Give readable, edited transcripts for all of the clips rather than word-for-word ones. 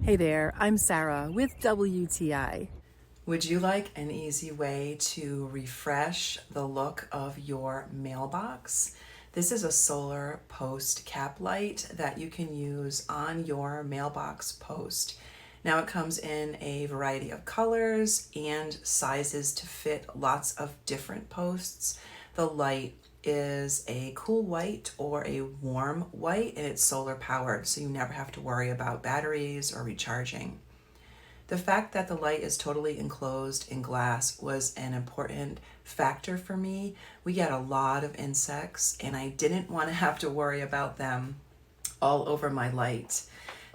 Hey there, I'm Sarah with WTI. Would you like an easy way to refresh the look of your mailbox? This is a solar post cap light that you can use on your mailbox post. Now it comes in a variety of colors and sizes to fit lots of different posts. The light is a cool white or a warm white, and it's solar powered, so you never have to worry about batteries or recharging. The fact that the light is totally enclosed in glass was an important factor for me. We get a lot of insects, and I didn't want to have to worry about them all over my light.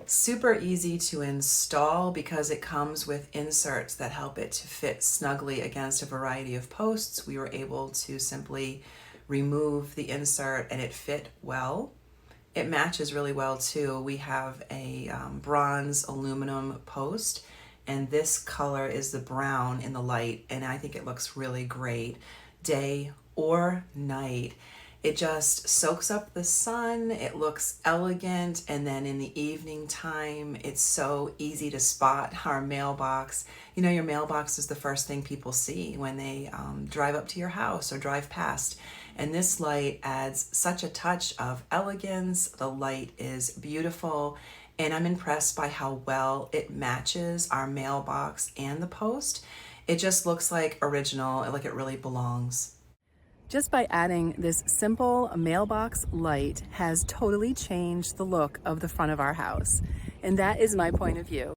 Super easy to install because it comes with inserts that help it to fit snugly against a variety of posts. We were able to simply remove the insert and it fit well. It matches really well too. We have a bronze aluminum post, and this color is the brown in the light, and I think it looks really great day or night. It just soaks up the sun, it looks elegant, and then in the evening time, it's so easy to spot our mailbox. You know, your mailbox is the first thing people see when they drive up to your house or drive past. And this light adds such a touch of elegance. The light is beautiful, and I'm impressed by how well it matches our mailbox and the post. It just looks like original, like it really belongs. Just by adding this simple mailbox light has totally changed the look of the front of our house. And that is my point of view.